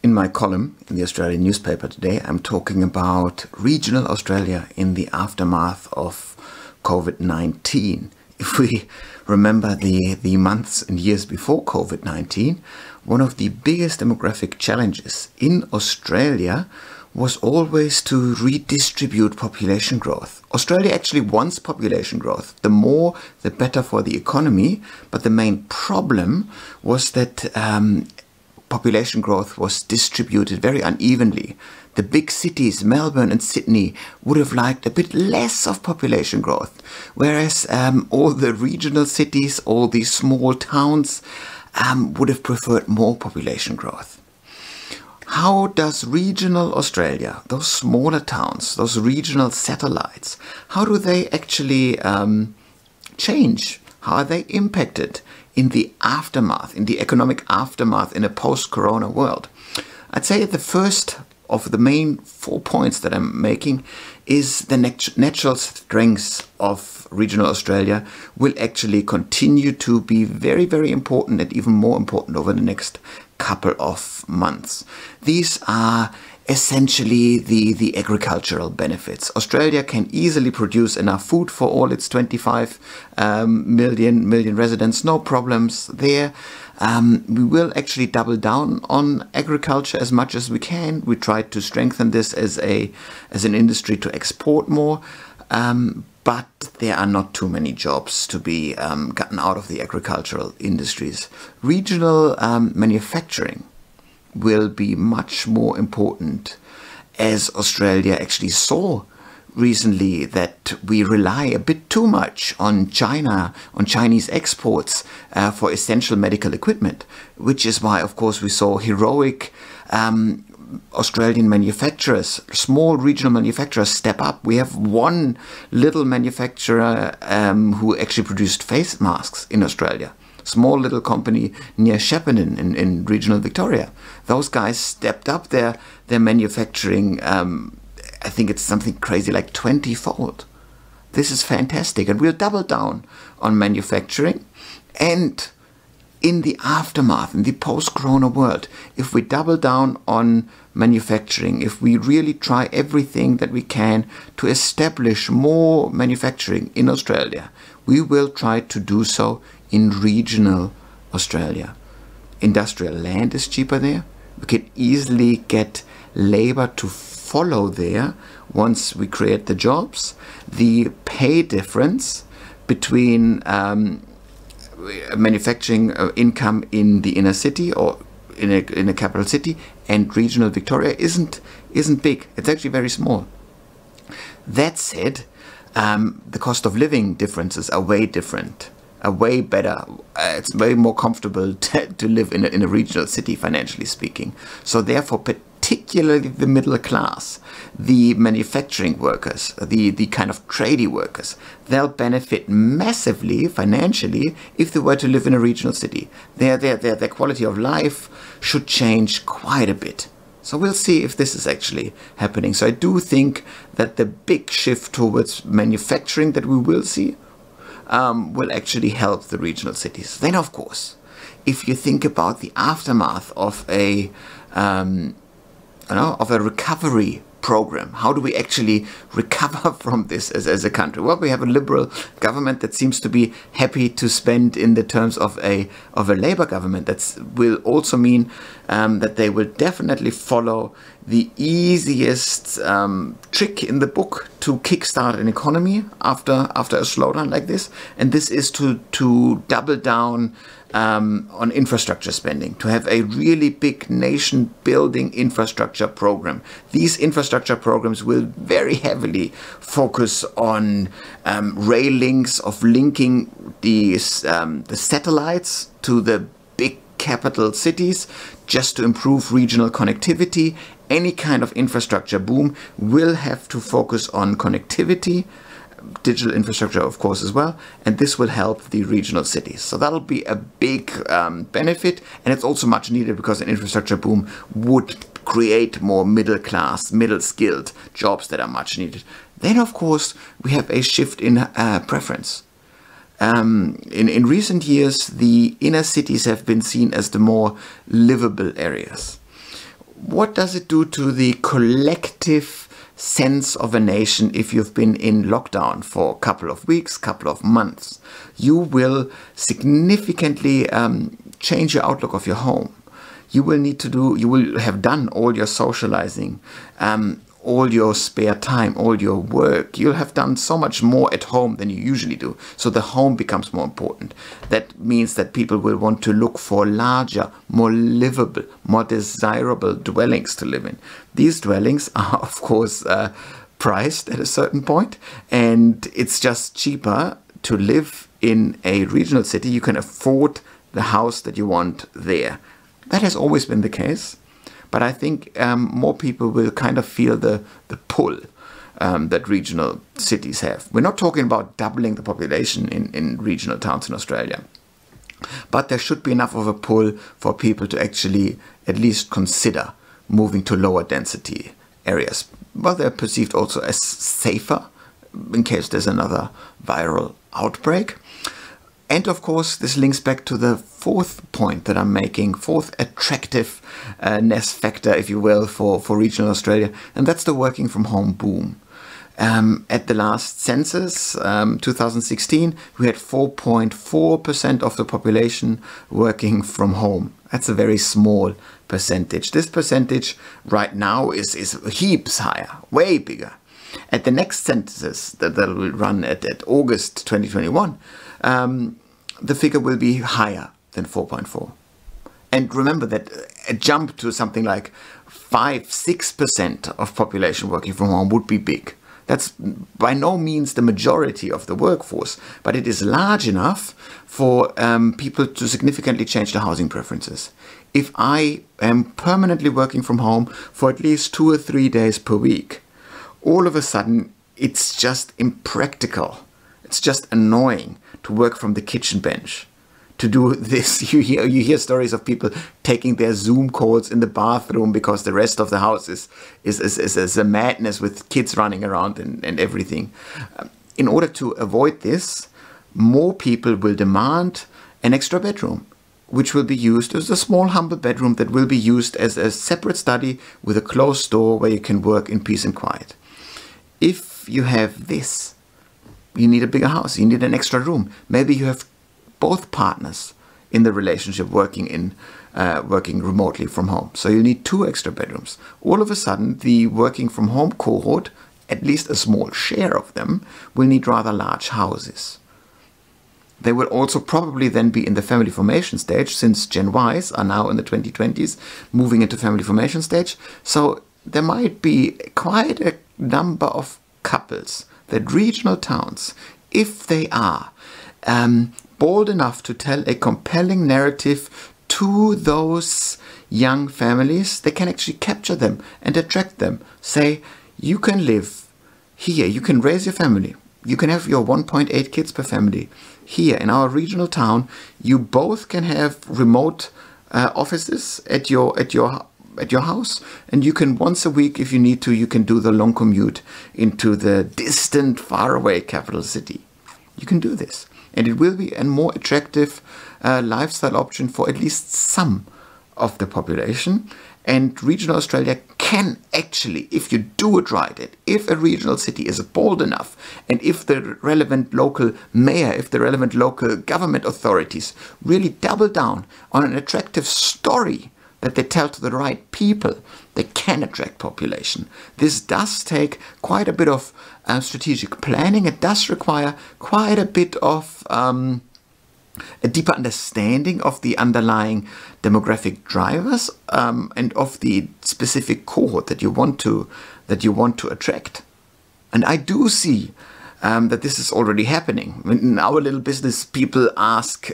In my column in the Australian newspaper today, I'm talking about regional Australia in the aftermath of COVID-19. If we remember the months and years before COVID-19, one of the biggest demographic challenges in Australia was always to redistribute population growth. Australia actually wants population growth. The more, the better for the economy. But the main problem was that population growth was distributed very unevenly. The big cities, Melbourne and Sydney, would have liked a bit less of population growth, whereas all the regional cities, all these small towns would have preferred more population growth. How does regional Australia, those smaller towns, those regional satellites, how do they actually change? How are they impacted in the aftermath, in the economic aftermath in a post-corona world? I'd say the first of the main 4 points that I'm making is the natural strengths of regional Australia will actually continue to be very, very important and even more important over the next couple of months. These are essentially the agricultural benefits. Australia can easily produce enough food for all its 25 million residents, no problems there. We will actually double down on agriculture as much as we can. We try to strengthen this as an industry to export more, but there are not too many jobs to be gotten out of the agricultural industries. Regional manufacturing will be much more important, as Australia actually saw recently that we rely a bit too much on China, on Chinese exports for essential medical equipment, which is why, of course, we saw heroic Australian manufacturers, small regional manufacturers step up. We have one little manufacturer who actually produced face masks in Australia. Small little company near Shepparton in regional Victoria. Those guys stepped up their manufacturing. I think it's something crazy like 20-fold. This is fantastic, and we'll double down on manufacturing. And in the aftermath, in the post-corona world, if we double down on manufacturing, if we really try everything that we can to establish more manufacturing in Australia, we will try to do so in regional Australia. Industrial land is cheaper there. We can easily get labor to follow there once we create the jobs. The pay difference between manufacturing income in the inner city or in a capital city and regional Victoria isn't big. It's actually very small. That said, the cost of living differences are way different, are way better. It's way more comfortable to live in a regional city, financially speaking. So therefore, particularly the middle class, the manufacturing workers, the kind of tradie workers, they'll benefit massively financially if they were to live in a regional city. Their quality of life should change quite a bit. So we'll see if this is actually happening. So I do think that the big shift towards manufacturing that we will see will actually help the regional cities. Then, of course, if you think about the aftermath of a recovery program, how do we actually recover from this as a country? Well, we have a liberal government that seems to be happy to spend in the terms of a Labour government. That will also mean that they will definitely follow the easiest trick in the book to kickstart an economy after a slowdown like this, and this is to double down on infrastructure spending, to have a really big nation-building infrastructure program. These infrastructure programs will very heavily focus on rail links, of linking the satellites to the big capital cities, just to improve regional connectivity. Any kind of infrastructure boom will have to focus on connectivity, digital infrastructure, of course, as well, and this will help the regional cities. So that'll be a big benefit, and it's also much needed because an infrastructure boom would create more middle class, middle skilled jobs that are much needed. Then, of course, we have a shift in preference. In recent years, the inner cities have been seen as the more livable areas. what does it do to the collective sense of a nation if you've been in lockdown for a couple of weeks, couple of months? You will significantly change your outlook of your home. You will have done all your socializing, all your spare time, all your work. You'll have done so much more at home than you usually do. So the home becomes more important. That means that people will want to look for larger, more livable, more desirable dwellings to live in. These dwellings are, of course, priced at a certain point, and it's just cheaper to live in a regional city. You can afford the house that you want there. That has always been the case. But I think more people will kind of feel the pull that regional cities have. We're not talking about doubling the population in regional towns in Australia. But there should be enough of a pull for people to actually at least consider moving to lower density areas. Well, they're perceived also as safer in case there's another viral outbreak. And of course, this links back to the fourth point that I'm making, fourth attractiveness factor, if you will, for regional Australia, and that's the working from home boom. At the last census, 2016, we had 4.4% of the population working from home. That's a very small percentage. This percentage right now is heaps higher, way bigger. At the next census that will run at August 2021, the figure will be higher than 4.4. And remember that a jump to something like 5-6% of population working from home would be big. That's by no means the majority of the workforce, but it is large enough for people to significantly change their housing preferences. If I am permanently working from home for at least 2 or 3 days per week, all of a sudden it's just impractical. It's just annoying to work from the kitchen bench. To do this, you hear stories of people taking their Zoom calls in the bathroom because the rest of the house is a madness with kids running around and everything. In order to avoid this, more people will demand an extra bedroom, which will be used as a small, humble bedroom that will be used as a separate study with a closed door where you can work in peace and quiet. If you have this, you need a bigger house, you need an extra room. Maybe you have both partners in the relationship working remotely from home. So you need 2 extra bedrooms. All of a sudden, the working from home cohort, at least a small share of them, will need rather large houses. They will also probably then be in the family formation stage, since Gen Ys are now in the 2020s, moving into family formation stage. So there might be quite a number of couples that regional towns, if they are bold enough to tell a compelling narrative to those young families, they can actually capture them and attract them. Say, you can live here, you can raise your family, you can have your 1.8 kids per family. Here in our regional town, you both can have remote offices at your house, and you can once a week, if you need to, you can do the long commute into the distant, faraway capital city. You can do this, and it will be a more attractive lifestyle option for at least some of the population. And regional Australia can actually, if you do it right, and if a regional city is bold enough, and if the relevant local mayor, if the relevant local government authorities really double down on an attractive story that they tell to the right people, they can attract population. This does take quite a bit of strategic planning. It does require quite a bit of a deeper understanding of the underlying demographic drivers and of the specific cohort that you want to attract. And I do see that this is already happening. In our little business, people ask,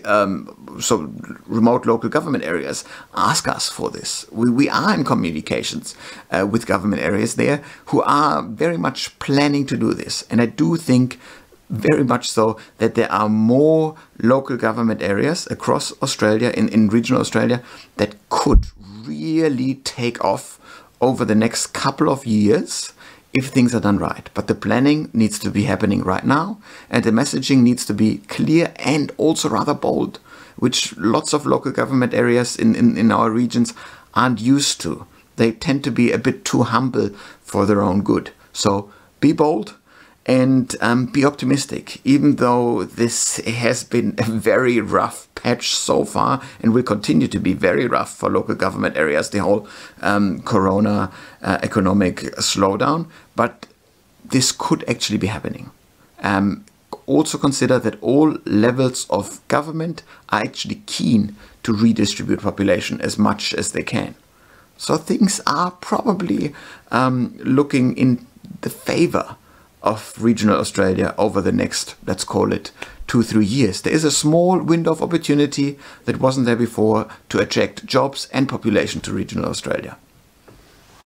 so remote local government areas ask us for this. We are in communications with government areas there who are very much planning to do this. And I do think very much so that there are more local government areas across Australia, in regional Australia, that could really take off over the next couple of years if things are done right. But the planning needs to be happening right now, and the messaging needs to be clear and also rather bold, which lots of local government areas in our regions aren't used to. they tend to be a bit too humble for their own good. So be bold and be optimistic, even though this has been a very rough patch so far and will continue to be very rough for local government areas, the whole corona economic slowdown. But this could actually be happening. Also consider that all levels of government are actually keen to redistribute population as much as they can. So things are probably looking in the favor of regional Australia over the next, let's call it, 2-3 years. There is a small window of opportunity that wasn't there before to attract jobs and population to regional Australia.